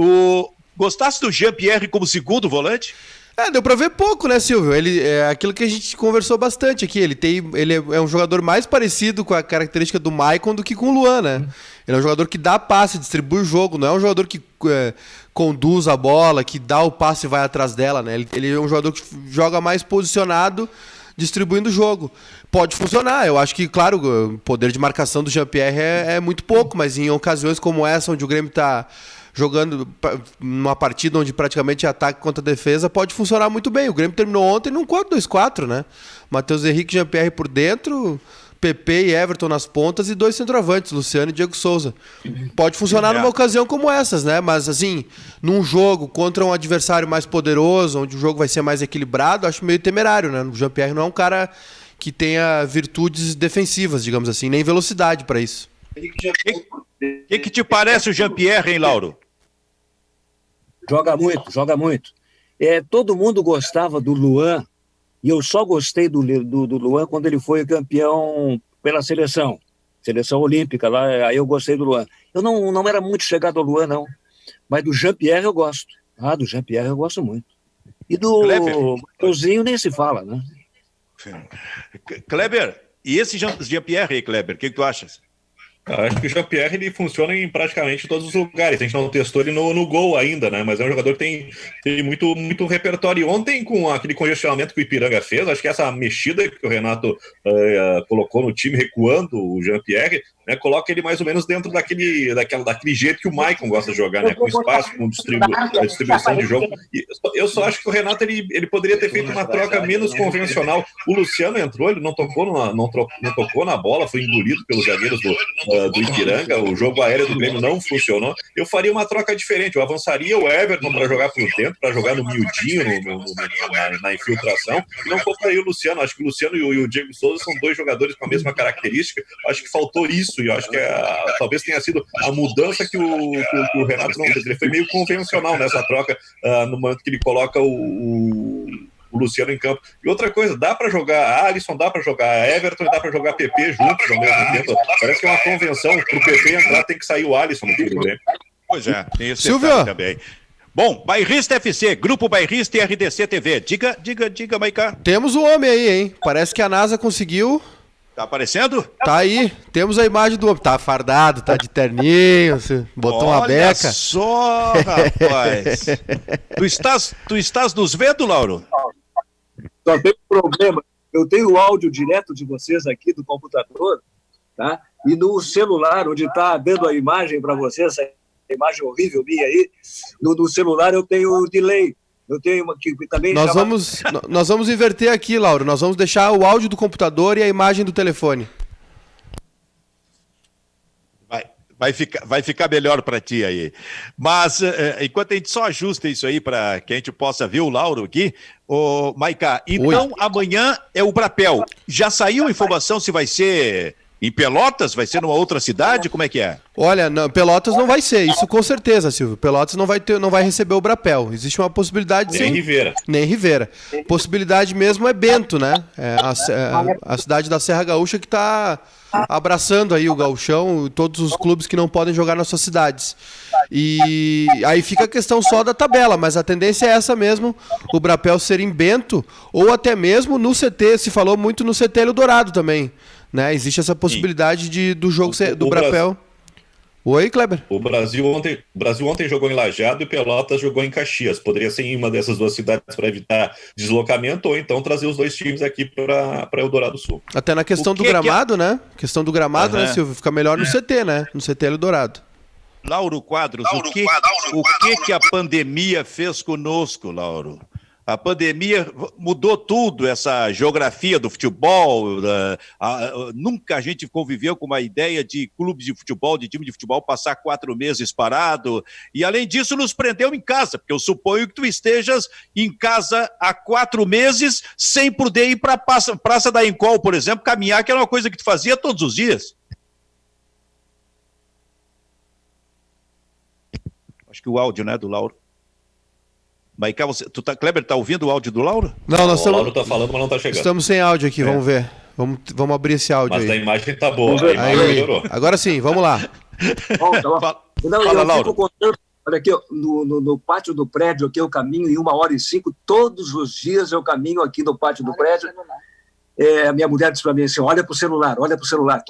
Gostasse do Jean-Pierre como segundo volante? Deu pra ver pouco, né, Silvio? Ele é aquilo que a gente conversou bastante aqui. Ele é um jogador mais parecido com a característica do Maicon do que com o Luan, né? Ele é um jogador que dá passe, distribui o jogo, não é um jogador que conduz a bola, que dá o passe e vai atrás dela, né? Ele é um jogador que joga mais posicionado, distribuindo o jogo. Pode funcionar, eu acho que, claro, o poder de marcação do Jean-Pierre é muito pouco, mas em ocasiões como essa, onde o Grêmio tá jogando numa partida onde praticamente é ataque contra defesa, pode funcionar muito bem. O Grêmio terminou ontem num 4-2-4, né? Matheus Henrique e Jean-Pierre por dentro, PP e Everton nas pontas e 2 centroavantes, Luciano e Diego Souza. Pode funcionar numa ocasião como essas, né? Mas assim, num jogo contra um adversário mais poderoso, onde o jogo vai ser mais equilibrado, acho meio temerário, né? O Jean-Pierre não é um cara que tenha virtudes defensivas, digamos assim, nem velocidade para isso. O que te parece o Jean-Pierre, hein, Lauro? Joga muito. Todo mundo gostava do Luan, e eu só gostei do Luan quando ele foi campeão pela seleção olímpica, lá, aí eu gostei do Luan. Eu não era muito chegado ao Luan, não, mas do Jean-Pierre eu gosto. Do Jean-Pierre eu gosto muito. E do Mateuzinho nem se fala, né? Kleber, e esse Jean-Pierre aí, Kleber, o que tu achas? Eu acho que o Jean-Pierre ele funciona em praticamente todos os lugares. A gente não testou ele no gol ainda, né? Mas é um jogador que tem muito repertório. E ontem, com aquele congestionamento que o Ipiranga fez, acho que essa mexida que o Renato colocou no time, recuando o Jean-Pierre, né, coloca ele mais ou menos dentro daquele jeito que o Maicon gosta de jogar, né? Com espaço, com distribuição de jogo. E eu só acho que o Renato ele poderia ter feito uma troca menos convencional. O Luciano entrou, ele não tocou na bola, foi engolido pelos zagueiros do Ipiranga, o jogo aéreo do Grêmio não funcionou. Eu faria uma troca diferente, eu avançaria o Everton para jogar por dentro, para jogar no miudinho, na infiltração, e não colocaria o Luciano. Acho que o Luciano e o Diego Souza são 2 jogadores com a mesma característica. Acho que faltou isso, e eu acho que talvez tenha sido a mudança que o Renato não fez. Ele foi meio convencional nessa troca, no momento que ele coloca o Luciano em campo. E outra coisa, dá para jogar Alisson, dá para jogar Everton e dá para jogar PP juntos ao mesmo tempo. Parece que é uma convenção, pro PP entrar tem que sair o Alisson no time do Grêmio. Pois é, tem esse Silvio também. Bom, Bairrista FC, Grupo Bairrista e RDC TV. Diga, Maiká. Temos o homem aí, hein? Parece que a NASA conseguiu. Tá aparecendo? Tá aí, temos a imagem do homem. Tá fardado, tá de terninho, botou uma beca. Olha só, rapaz. Tu estás nos vendo, Lauro? Só tem um problema. Eu tenho o áudio direto de vocês aqui do computador, tá? E no celular, onde está dando a imagem para vocês, essa imagem horrível minha aí, no celular eu tenho o delay. Eu tenho uma que também nós vamos inverter aqui, Lauro. Nós vamos deixar o áudio do computador e a imagem do telefone. Vai ficar melhor para ti aí. Mas, enquanto a gente só ajusta isso aí para que a gente possa ver o Lauro aqui, ô, Maiká, então amanhã é o Brapel. Já saiu a informação se vai ser em Pelotas? Vai ser numa outra cidade? Como é que é? Olha, não, Pelotas não vai ser, isso com certeza, Silvio. Pelotas não vai receber o Brapel. Existe uma possibilidade... Nem Rivera. Nem Rivera. Possibilidade mesmo é Bento, né? A cidade da Serra Gaúcha que está abraçando aí o gauchão, todos os clubes que não podem jogar nas suas cidades. E aí fica a questão só da tabela, mas a tendência é essa mesmo, o Brapel ser em Bento, ou até mesmo no CT, se falou muito no CT Eldorado também, né? Existe essa possibilidade do jogo do Brapel. Oi, Kleber. O Brasil ontem jogou em Lajeado e Pelotas jogou em Caxias. Poderia ser em uma dessas duas cidades para evitar deslocamento, ou então trazer os dois times aqui para Eldorado Sul. Até na questão do gramado, né? Questão do gramado, né, Silvio? Fica melhor no CT, né? No CT Eldorado. Lauro Quadros, o que a pandemia fez conosco, Lauro? A pandemia mudou tudo, essa geografia do futebol. Nunca a gente conviveu com uma ideia de clubes de futebol, de time de futebol, passar 4 meses parado. E, além disso, nos prendeu em casa, porque eu suponho que tu estejas em casa há 4 meses sem poder ir para a Praça da Encol, por exemplo, caminhar, que era uma coisa que tu fazia todos os dias. Acho que o áudio, né, do Lauro. Maiká, Kleber, tá ouvindo o áudio do Lauro? Não, o Lauro tá falando, mas não tá chegando. Estamos sem áudio aqui, vamos ver. Vamos abrir esse áudio mas aí. Mas a imagem tá boa, a imagem melhorou. Agora sim, vamos lá. Fala, Lauro. Olha aqui, no pátio do prédio, aqui eu caminho em 1h05, todos os dias eu caminho aqui no pátio do prédio. A minha mulher disse para mim assim, olha para o celular, estou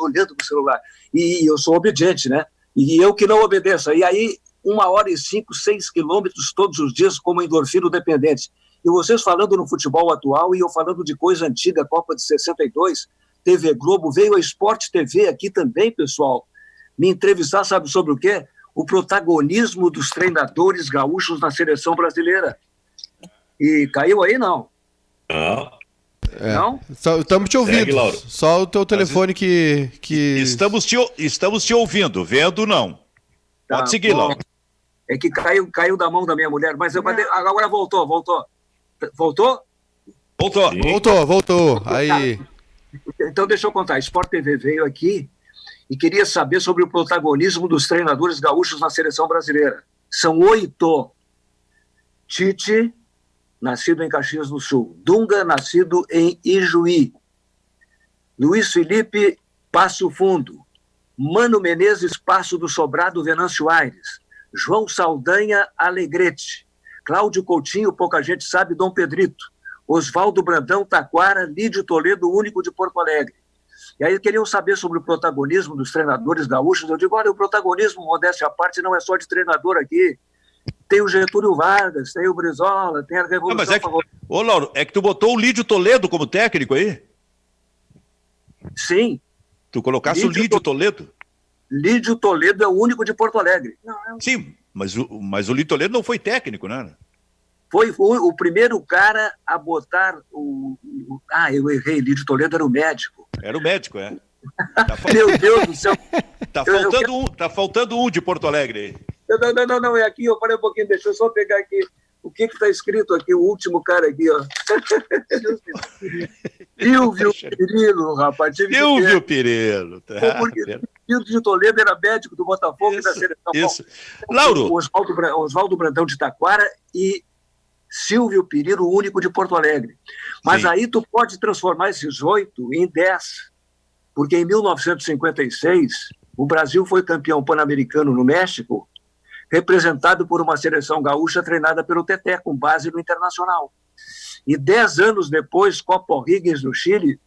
olhando para o celular. E eu sou obediente, né? E eu que não obedeço. E aí, 1h05, 6 quilômetros todos os dias como endorfino dependente. E vocês falando no futebol atual e eu falando de coisa antiga, Copa de 62, TV Globo, veio a Sport TV aqui também, pessoal, me entrevistar, sabe sobre o quê? O protagonismo dos treinadores gaúchos na seleção brasileira. E caiu aí, não? Não. Não? Estamos te ouvindo. Segue, só o teu telefone que... Estamos te ouvindo, vendo não. Tá, pode seguir, Lauro. É que caiu da mão da minha mulher, mas agora voltou. Voltou? Voltou. Aí. Então deixa eu contar. A Sport TV veio aqui e queria saber sobre o protagonismo dos treinadores gaúchos na seleção brasileira. São 8. Tite, nascido em Caxias do Sul. Dunga, nascido em Ijuí. Luiz Felipe, Passo Fundo. Mano Menezes, Passo do Sobrado, Venâncio Aires. João Saldanha, Alegrete. Cláudio Coutinho, pouca gente sabe, Dom Pedrito. Oswaldo Brandão, Taquara. Lídio Toledo, único de Porto Alegre. E aí queriam saber sobre o protagonismo dos treinadores gaúchos. Eu digo, olha, o protagonismo, modéstia à parte, não é só de treinador aqui. Tem o Getúlio Vargas, tem o Brizola, tem a Revolução... Ô, Lauro, é que tu botou o Lídio Toledo como técnico aí? Sim. Tu colocasse o Lídio Toledo? Lídio Toledo é o único de Porto Alegre. Sim, mas o Lídio Toledo não foi técnico, né? Foi o primeiro cara a botar eu errei, Lídio Toledo era o médico. Era o médico, é. Meu Deus do céu. Tá faltando um de Porto Alegre aí. Não, é aqui, eu parei um pouquinho, deixa eu só pegar aqui. O que está escrito aqui, o último cara aqui, ó. Silvio Pirilo, rapaz. Silvio Pirilo. Porque Lídio Toledo era médico do Botafogo e da Seleção. Isso. Lauro. Oswaldo Brandão de Taquara e Silvio Pirilo, o único de Porto Alegre. Mas sim, aí tu pode transformar esses 8 em 10. Porque em 1956, o Brasil foi campeão pan-americano no México, representado por uma seleção gaúcha treinada pelo Teté, com base no Internacional. E 10 anos depois, Copa O'Higgins no Chile,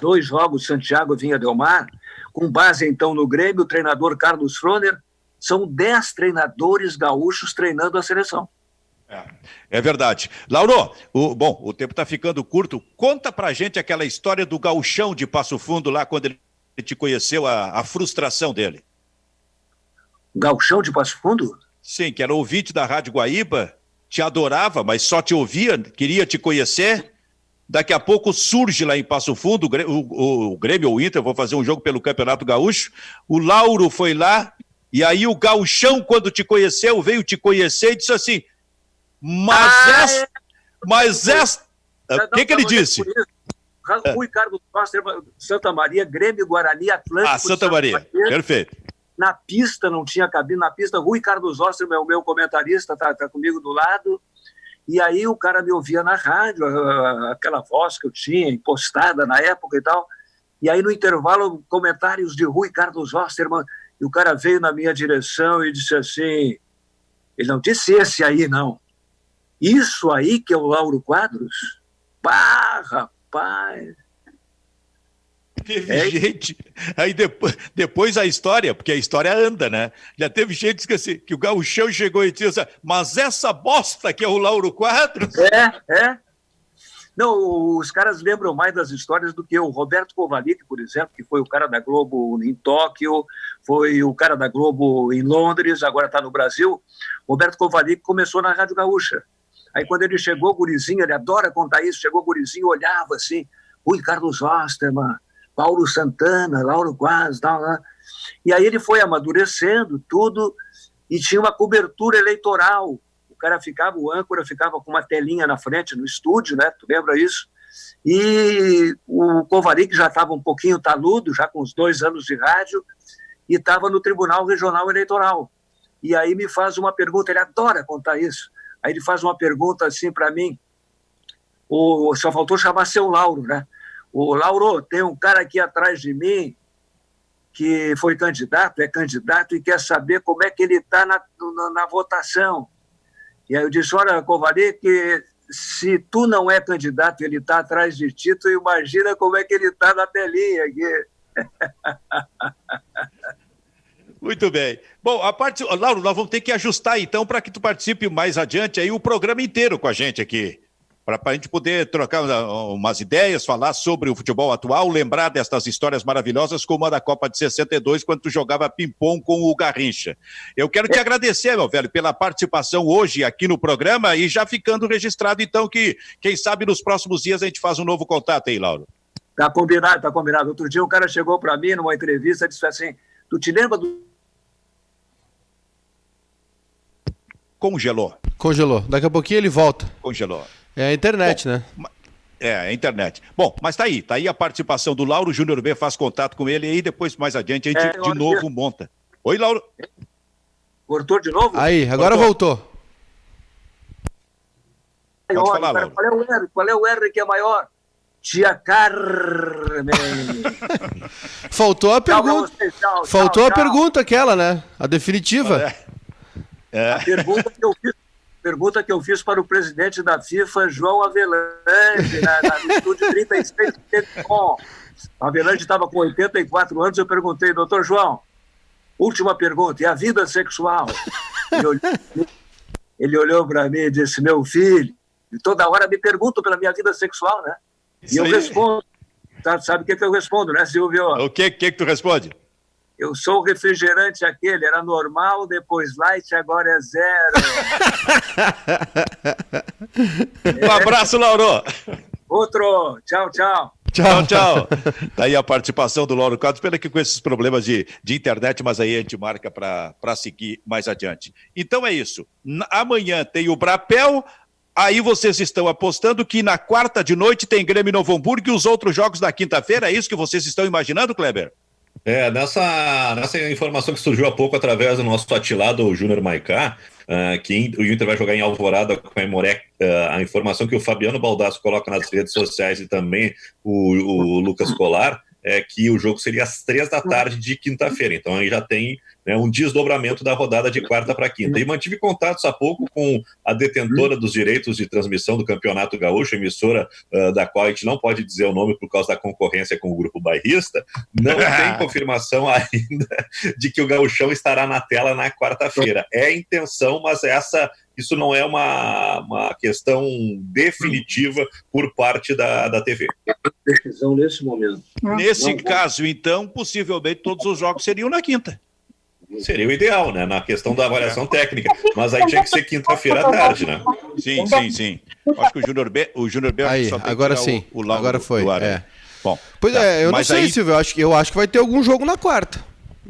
2 jogos Santiago Vinha del Mar, com base então no Grêmio, o treinador Carlos Froner, são 10 treinadores gaúchos treinando a seleção. É verdade. Lauro, o tempo está ficando curto. Conta pra gente aquela história do gauchão de Passo Fundo lá, quando ele te conheceu, a frustração dele. Gauchão de Passo Fundo? Sim, que era ouvinte da Rádio Guaíba, te adorava, mas só te ouvia, queria te conhecer. Daqui a pouco surge lá em Passo Fundo o Grêmio ou o Inter, vou fazer um jogo pelo Campeonato Gaúcho. O Lauro foi lá, E aí o Gauchão, quando te conheceu, veio te conhecer e disse assim, mas esta... O que ele disse? Rui Carlos Costa, Santa Maria, Grêmio, Guarani, Atlântico... Santa Maria, perfeito. Na pista, não tinha cabine na pista, Rui Carlos Osterman, o meu comentarista, tá comigo do lado, e aí o cara me ouvia na rádio, aquela voz que eu tinha, impostada na época e tal, e aí no intervalo, comentários de Rui Carlos Osterman, e o cara veio na minha direção e disse assim, ele não disse esse aí, não, isso aí que é o Lauro Quadros? Pá, rapaz... Teve gente, aí depois a história, porque a história anda, né? Já teve gente que o Gauchão chegou e disse, mas essa bosta que é o Lauro Quadros? Não, os caras lembram mais das histórias do que o Roberto Kovalik, por exemplo, que foi o cara da Globo em Tóquio, foi o cara da Globo em Londres, agora está no Brasil. Roberto Kovalik começou na Rádio Gaúcha. Aí quando ele chegou, gurizinho, ele adora contar isso, chegou gurizinho, olhava assim, Rui Carlos Osterman, Paulo Santana, Lauro Quadros, tal, né? E aí ele foi amadurecendo tudo e tinha uma cobertura eleitoral. O cara ficava, o âncora ficava com uma telinha na frente no estúdio, né? Tu lembra isso? E o Kovalik já estava um pouquinho taludo, já com uns 2 anos de rádio, e estava no Tribunal Regional Eleitoral. E aí me faz uma pergunta, ele adora contar isso. Aí ele faz uma pergunta assim para mim, só faltou chamar seu Lauro, né? O Lauro, tem um cara aqui atrás de mim que foi candidato, é candidato e quer saber como é que ele está na votação. E aí eu disse, olha, Kovalik, que se tu não é candidato, ele está atrás de ti, tu imagina como é que ele está na telinha aqui. Muito bem. Bom, Lauro, nós vamos ter que ajustar então para que tu participe mais adiante aí o programa inteiro com a gente aqui. Para a gente poder trocar umas ideias, falar sobre o futebol atual, lembrar destas histórias maravilhosas como a da Copa de 62, quando tu jogava ping-pong com o Garrincha. Eu quero te agradecer, meu velho, pela participação hoje aqui no programa e já ficando registrado, então, que quem sabe nos próximos dias a gente faz um novo contato aí, Lauro. Tá combinado, tá combinado. Outro dia um cara chegou para mim numa entrevista e disse assim, tu te lembra do... Congelou. Daqui a pouquinho ele volta. Congelou. É a internet, bom, né? É a internet. Bom, mas tá aí a participação do Lauro. Júnior B faz contato com ele e aí depois, mais adiante, a gente de novo monta. Oi, Lauro. Cortou de novo? Aí, agora voltou. Pode falar, Lauro. Qual é o R que é maior? Tia Carmen. Faltou a pergunta. Faltou a pergunta aquela, né? A definitiva. A pergunta que eu fiz para o presidente da FIFA, João Avelange, no estúdio 36 do Telecom. O Avelange estava com 84 anos, eu perguntei, doutor João, última pergunta, e a vida sexual? Ele olhou para mim e disse, meu filho, toda hora me perguntam pela minha vida sexual, né? Isso e eu aí. respondo. Sabe o que eu respondo, né, Silvio? O que tu responde? Eu sou o refrigerante aquele, era normal, depois light, agora é 0. Um abraço, Lauro. Outro. Tchau. Tchau. Daí a participação do Lauro Quadros, pena que com esses problemas de internet, mas aí a gente marca para seguir mais adiante. Então é isso. Amanhã tem o Brapel. Aí vocês estão apostando que na quarta de noite tem Grêmio e Novo Hamburgo e os outros jogos da quinta-feira. É isso que vocês estão imaginando, Kleber? Nessa informação que surgiu há pouco através do nosso atilado, o Júnior Maicá, que o Inter vai jogar em Alvorada com a Aimoré, a informação que o Fabiano Baldasso coloca nas redes sociais e também o Lucas Colar, é que o jogo seria às 3 da tarde de quinta-feira. Então aí já tem, né, um desdobramento da rodada de quarta para quinta. E mantive contatos há pouco com a detentora dos direitos de transmissão do Campeonato Gaúcho, emissora da qual a gente não pode dizer o nome por causa da concorrência com o Grupo Bairrista. Não tem confirmação ainda de que o Gaúchão estará na tela na quarta-feira. É a intenção, mas isso não é uma questão definitiva por parte da TV. Decisão nesse momento. Nesse caso, então, possivelmente todos os jogos seriam na quinta. Seria o ideal, né? Na questão da avaliação técnica. Mas aí tinha que ser quinta-feira à tarde, né? Sim. Acho que o Júnior B aí, só tem agora que sim. o Lauro agora foi. do ar, é. Bom, pois tá. eu não sei, aí... Silvio. Eu acho que vai ter algum jogo na quarta.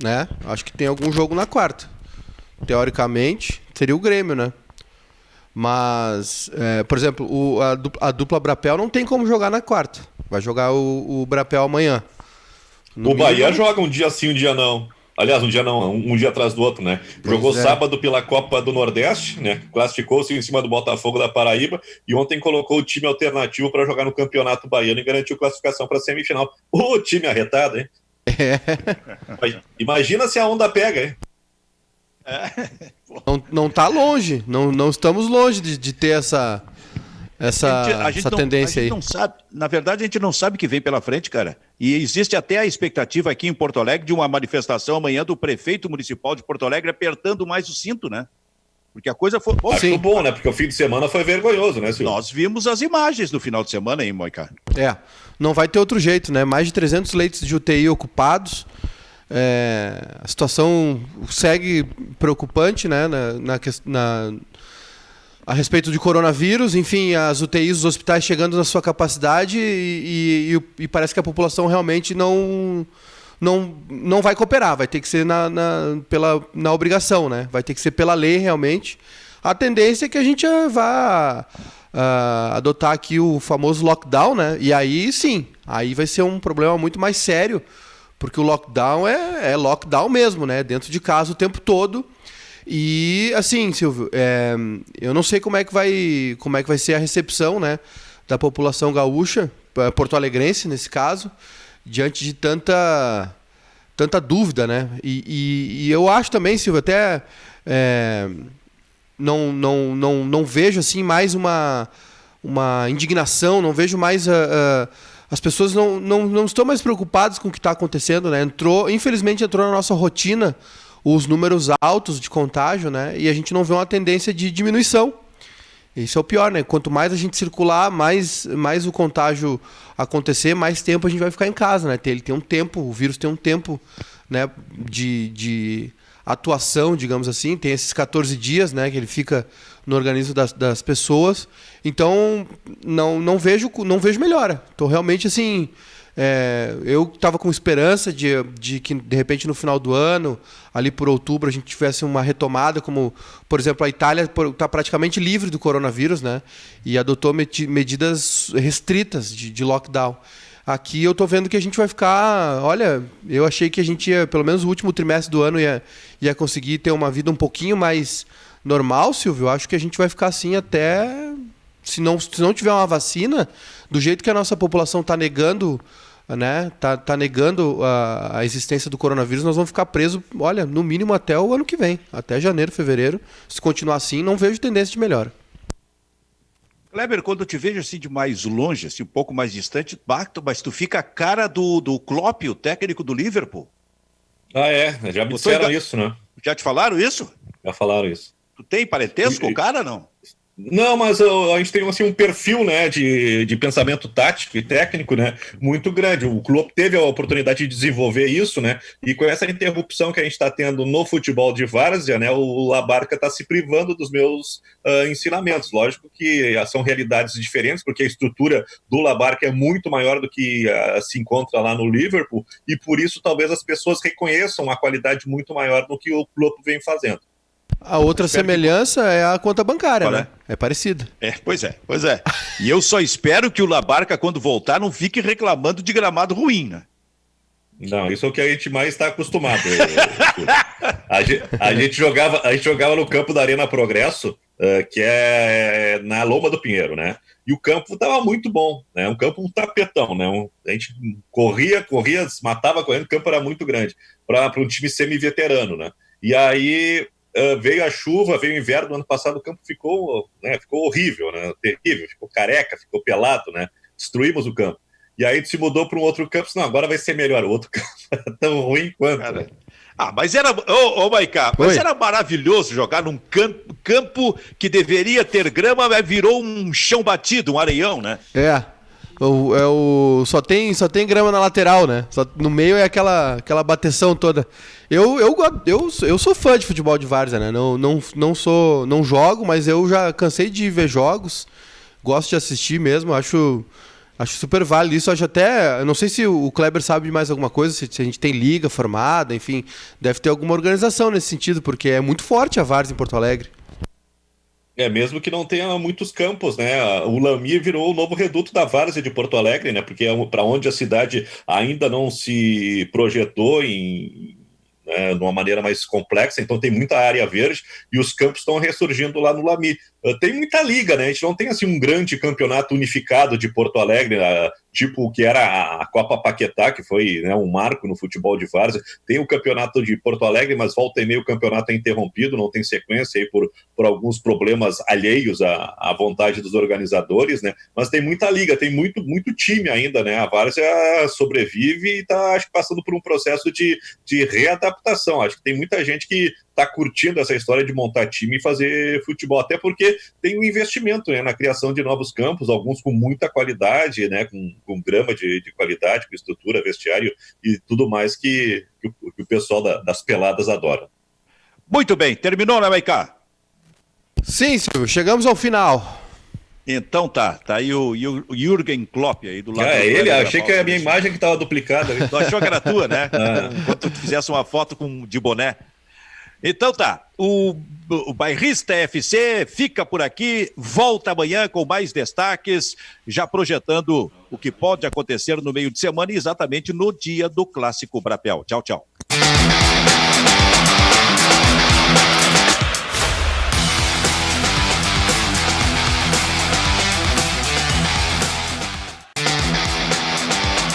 né? Acho que tem algum jogo na quarta. Teoricamente, seria o Grêmio, né? Mas, por exemplo, a dupla Brapel não tem como jogar na quarta. Vai jogar o Brapel amanhã. O Bahia joga um dia sim, um dia não. Aliás, um dia não, um dia atrás do outro, né? Jogou sábado pela Copa do Nordeste, né? Classificou-se em cima do Botafogo da Paraíba e ontem colocou o time alternativo para jogar no Campeonato Baiano e garantiu classificação para a semifinal. O time arretado, hein? Imagina se a onda pega, hein? Não tá longe, não estamos longe de ter essa tendência aí. Não sabe, na verdade, a gente não sabe o que vem pela frente, cara. E existe até a expectativa aqui em Porto Alegre de uma manifestação amanhã do prefeito municipal de Porto Alegre apertando mais o cinto, né? Porque a coisa foi... Acho bom, né? Porque o fim de semana foi vergonhoso, né, Silvio? Nós vimos as imagens no final de semana aí, Moicá. Não vai ter outro jeito, né? Mais de 300 leitos de UTI ocupados. A situação segue preocupante, né? A respeito de coronavírus, enfim, as UTIs, os hospitais chegando na sua capacidade e parece que a população realmente não vai cooperar, vai ter que ser na obrigação, né? Vai ter que ser pela lei realmente. A tendência é que a gente vá adotar aqui o famoso lockdown, né? E aí sim, aí vai ser um problema muito mais sério, porque o lockdown é lockdown mesmo, né? Dentro de casa o tempo todo. E, assim, Silvio, eu não sei como é que vai ser a recepção, né, da população gaúcha, porto-alegrense, nesse caso, diante de tanta dúvida, né? E eu acho também, Silvio, até não vejo, assim, mais uma indignação, não vejo mais... as pessoas não estão mais preocupadas com o que está acontecendo, né? Infelizmente entrou na nossa rotina os números altos de contágio, né? E a gente não vê uma tendência de diminuição. Isso é o pior, né? Quanto mais a gente circular, mais o contágio acontecer, mais tempo a gente vai ficar em casa, né? Ele tem um tempo, o vírus tem um tempo, né, de atuação, digamos assim. Tem esses 14 dias, né, que ele fica no organismo das pessoas. Então, não vejo melhora. Estou realmente assim... eu estava com esperança de que, de repente, no final do ano, ali por outubro, a gente tivesse uma retomada, como, por exemplo, a Itália está praticamente livre do coronavírus, né? E adotou medidas restritas de lockdown. Aqui eu estou vendo que a gente vai ficar... Olha, eu achei que a gente ia, pelo menos o último trimestre do ano, ia conseguir ter uma vida um pouquinho mais normal, Silvio. Eu acho que a gente vai ficar assim até... Se não tiver uma vacina, do jeito que a nossa população está negando... né, tá negando a existência do coronavírus, nós vamos ficar presos, olha, no mínimo até o ano que vem, até janeiro, fevereiro. Se continuar assim, não vejo tendência de melhora. Kleber, quando eu te vejo assim de mais longe, assim, um pouco mais distante, mas tu fica a cara do Klopp, o técnico do Liverpool. Já me disseram isso, né? Já te falaram isso? Já falaram isso. Tu tem parentesco com o cara, não? Não, mas a gente tem assim, um perfil, né, de pensamento tático e técnico, né, muito grande. O Klopp teve a oportunidade de desenvolver isso, né, e com essa interrupção que a gente está tendo no futebol de várzea, né, o Labarca está se privando dos meus ensinamentos. Lógico que são realidades diferentes, porque a estrutura do Labarca é muito maior do que se encontra lá no Liverpool, e por isso talvez as pessoas reconheçam uma qualidade muito maior do que o Klopp vem fazendo. A outra semelhança é a conta bancária, né? É parecida. Pois é. E eu só espero que o Labarca, quando voltar, não fique reclamando de gramado ruim, né? Não, isso é o que a gente mais está acostumado. A gente jogava no campo da Arena Progresso, que é na Loma do Pinheiro, né? E o campo estava muito bom, né? Um campo um tapetão, né? A gente corria, se matava correndo, o campo era muito grande para um time semi-veterano, né? E aí... veio a chuva, veio o inverno, no ano passado o campo ficou horrível, né? Terrível, ficou careca, ficou pelado, né? Destruímos o campo. E aí se mudou para um outro campo, não, agora vai ser melhor, o outro campo é tão ruim quanto. Cara, mas era, Maiká, mas era maravilhoso jogar num campo que deveria ter grama, mas virou um chão batido, um areião, né? Só tem grama na lateral, né? No meio é aquela bateção toda. Eu sou fã de futebol de várzea, né? Não jogo, mas eu já cansei de ver jogos. Gosto de assistir mesmo. Acho Acho super válido isso. Acho até. Eu não sei se o Kleber sabe de mais alguma coisa, se a gente tem liga formada, enfim. Deve ter alguma organização nesse sentido, porque é muito forte a várzea em Porto Alegre. Mesmo que não tenha muitos campos, né? O Lami virou o novo reduto da várzea de Porto Alegre, né? Porque é para onde a cidade ainda não se projetou de uma maneira mais complexa, então tem muita área verde e os campos estão ressurgindo lá no Lami. Tem muita liga, né? A gente não tem assim um grande campeonato unificado de Porto Alegre, tipo o que era a Copa Paquetá, que foi, né, um marco no futebol de várzea. Tem o campeonato de Porto Alegre, mas volta e meia o campeonato é interrompido, não tem sequência aí por alguns problemas alheios à vontade dos organizadores, né? Mas tem muita liga, tem muito time ainda, né? A várzea sobrevive e está, acho que, passando por um processo de readaptação. Acho que tem muita gente que está curtindo essa história de montar time e fazer futebol, até porque tem um investimento, né, na criação de novos campos, alguns com muita qualidade, né, com grama de qualidade, com estrutura, vestiário e tudo mais que o pessoal das peladas adora. Muito bem, terminou, né, Maiká? Sim, Silvio, chegamos ao final. Então tá aí o Jürgen Klopp aí do lado. É ele, achei que era a minha imagem que estava duplicada. Tu achou que era tua, né? Enquanto tu fizesse uma foto de boné. Então tá, o Bairrista FC fica por aqui, volta amanhã com mais destaques, já projetando o que pode acontecer no meio de semana, exatamente no dia do Clássico Brapel. Tchau, tchau.